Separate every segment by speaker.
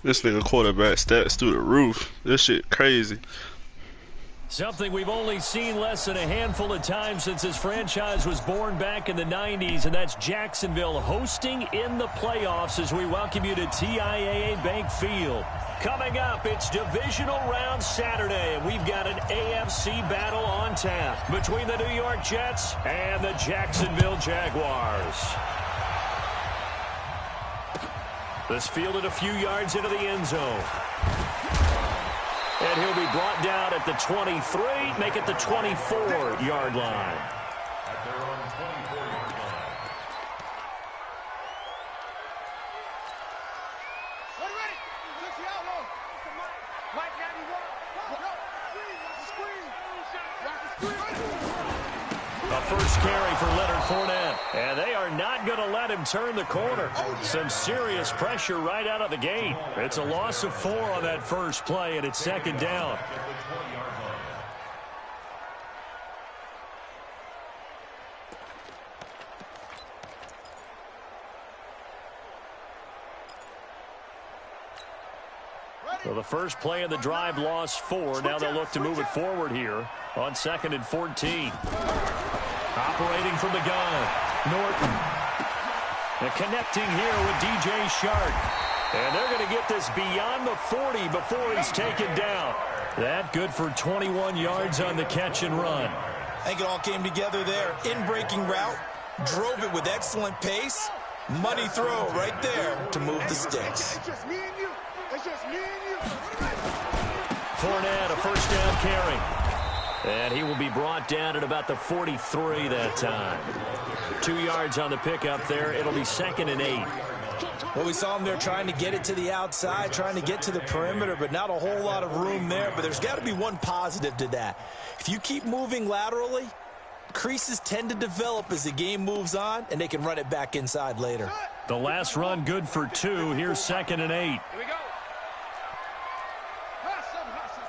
Speaker 1: This nigga quarterback stats through the roof. This shit crazy.
Speaker 2: Something we've only seen less than a handful of times since this franchise was born back in the 90s, and that's Jacksonville hosting in the playoffs as we welcome you to TIAA Bank Field. Coming up, it's divisional round Saturday, and we've got an AFC battle on tap between the New York Jets and the Jacksonville Jaguars. This fielded a few yards into the end zone. And he'll be brought down at the 23, make it the 24-yard line. A first carry for Leonard Fournette. And they are not going to let him turn the corner. Some serious pressure right out of the gate. It's a loss of 4 on that first play, and it's second down. So the first play of the drive lost 4. Now they'll look to move it forward here on 2nd and 14. Operating from the gun, Norton. And connecting here with DJ Chark. And they're going to get this beyond the 40 before he's taken down. That good for 21 yards on the catch and run.
Speaker 3: I think it all came together there. In-breaking route, drove it with excellent pace. Money throw right there to move the sticks.
Speaker 4: It's just me and you. It's just me and you.
Speaker 2: Fournette, a first down carry. And he will be brought down at about the 43 that time. 2 yards on the pickup there. It'll be 2nd and 8.
Speaker 3: Well, we saw him there trying to get it to the outside, trying to get to the perimeter, but not a whole lot of room there. But there's got to be one positive to that. If you keep moving laterally, creases tend to develop as the game moves on, and they can run it back inside later.
Speaker 2: The last run good for 2. Here's 2nd and 8.
Speaker 4: Here we go. Hustle, hustle.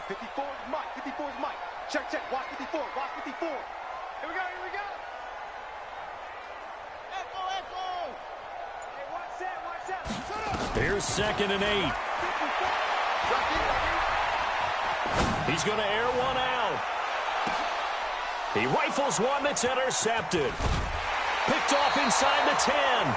Speaker 4: 54 is Mike. 54 is Mike. Check, check. Watch 54. Watch 54. Here we go. Here we go. Echo, echo. Hey, watch that. Watch that. Shut up.
Speaker 2: Here's 2nd and 8. He's going to air one out. He rifles one that's intercepted. Picked off inside the 10.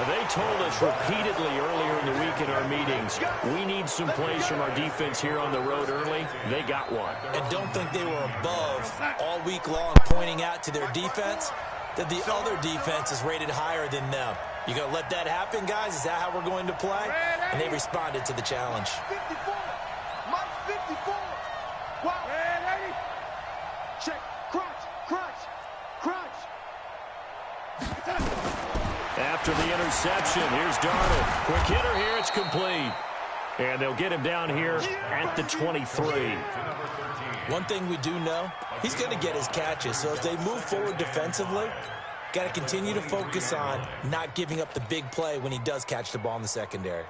Speaker 2: They told us repeatedly earlier in the week in our meetings, we need some plays from our defense here on the road early. They got one.
Speaker 3: And don't think they were above all week long pointing out to their defense that the other defense is rated higher than them. You going to let that happen, guys? Is that how we're going to play? And they responded to the challenge.
Speaker 4: 54. Mike 54. Wow. Ready? Check. Crunch. Crunch. Crunch.
Speaker 2: After the interception, here's Darnold. Quick hitter here, it's complete. And they'll get him down here at the 23.
Speaker 3: One thing we do know, he's going to get his catches. So as they move forward defensively, got to continue to focus on not giving up the big play when he does catch the ball in the secondary.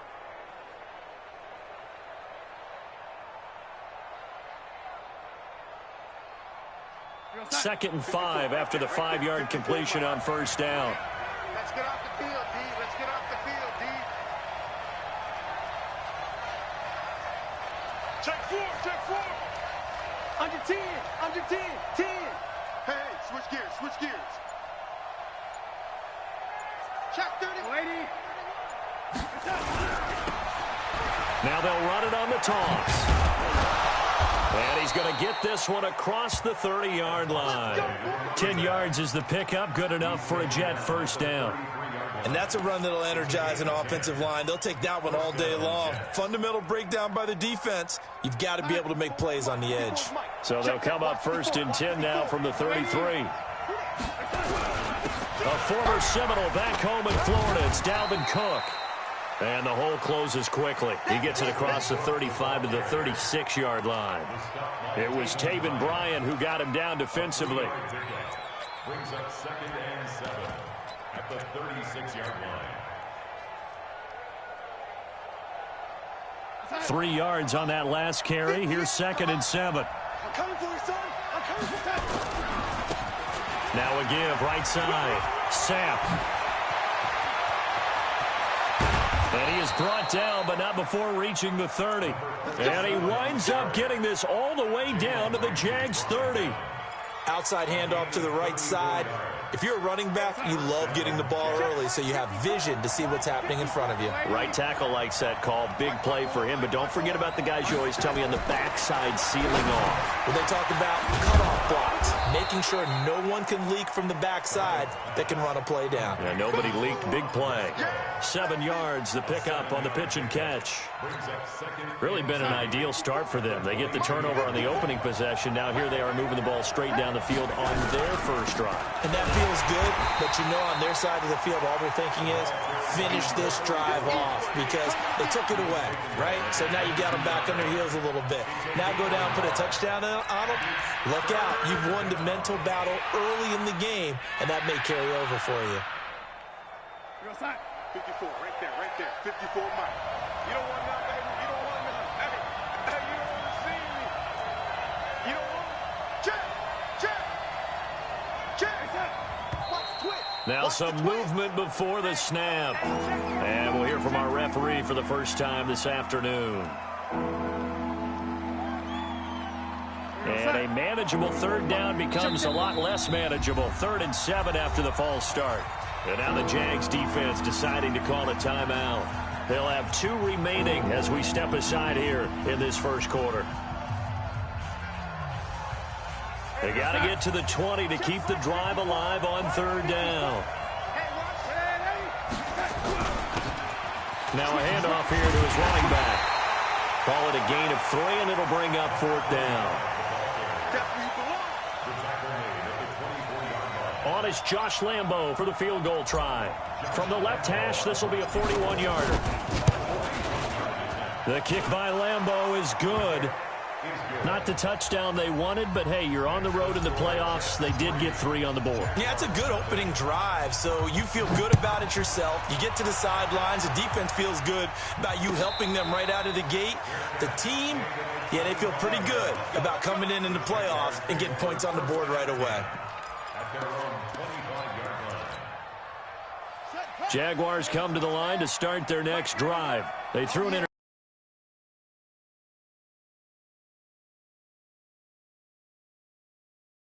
Speaker 2: Second and 5 after the 5-yard completion on first down.
Speaker 4: Let's get off the field, D. Let's get off the field, D. Check 4, check 4. Under 10, under 10, 10. Hey, switch gears, switch gears. Check 30. Lady.
Speaker 2: Now they'll run it on the toss. And he's going to get this one across the 30-yard line. 10 yards is the pickup, good enough for a Jet first down.
Speaker 3: And that's a run that'll energize an offensive line. They'll take that one all day long. Fundamental breakdown by the defense. You've got to be able to make plays on the edge.
Speaker 2: So they'll come up 1st and 10 now from the 33. A former Seminole back home in Florida. It's Dalvin Cook. And the hole closes quickly. He gets it across the 35 to the 36-yard line. It was Taven Bryan who got him down defensively.
Speaker 5: Brings up 2nd and 7 at the 36-yard line.
Speaker 2: 3 yards on that last carry. Here's 2nd and 7.
Speaker 4: I'm coming for you, son. I'm coming for you.
Speaker 2: Now a give, right side. Sapp. And he is brought down, but not before reaching the 30. And he winds up getting this all the way down to the Jags 30.
Speaker 3: Outside handoff to the right side. If you're a running back, you love getting the ball early so you have vision to see what's happening in front of you.
Speaker 2: Right tackle likes that call. Big play for him, but don't forget about the guys you always tell me on the backside sealing off.
Speaker 3: When they talk about cutoff blocks, making sure no one can leak from the backside that can run a play down.
Speaker 2: Yeah, nobody leaked. Big play. 7 yards, the pickup on the pitch and catch. Really been an ideal start for them. They get the turnover on the opening possession. Now here they are moving the ball straight down the field on their first drive.
Speaker 3: And that feels good, but you know on their side of the field, all they're thinking is finish this drive off because they took it away, right? So now you got them back on their heels a little bit. Now go down, put a touchdown on them. Look out. You've won the mental battle early in the game, and that may carry over for you.
Speaker 4: 54, right there. 54 Mike. You don't want none, baby. You don't want none. Hey, you don't want to see me. You don't want check. Watch twitch.
Speaker 2: Now some movement before the snap. And we'll hear from our referee for the first time this afternoon. And a manageable third down becomes a lot less manageable. 3rd and 7 after the false start. And now the Jags defense deciding to call a timeout. They'll have 2 remaining as we step aside here in this first quarter. They got to get to the 20 to keep the drive alive on 3rd down. Now a handoff here to his running back. Call it a gain of 3, and it'll bring up 4th down. On is Josh Lambo for the field goal try. From the left hash, this will be a 41-yarder. The kick by Lambo is good. Not the touchdown they wanted, but hey, you're on the road in the playoffs. They did get 3 on the board.
Speaker 3: Yeah, it's a good opening drive, so you feel good about it yourself. You get to the sidelines. The defense feels good about you helping them right out of the gate. The team, yeah, they feel pretty good about coming in the playoffs and getting points on the board right away.
Speaker 2: Jaguars come to the line to start their next drive. They threw an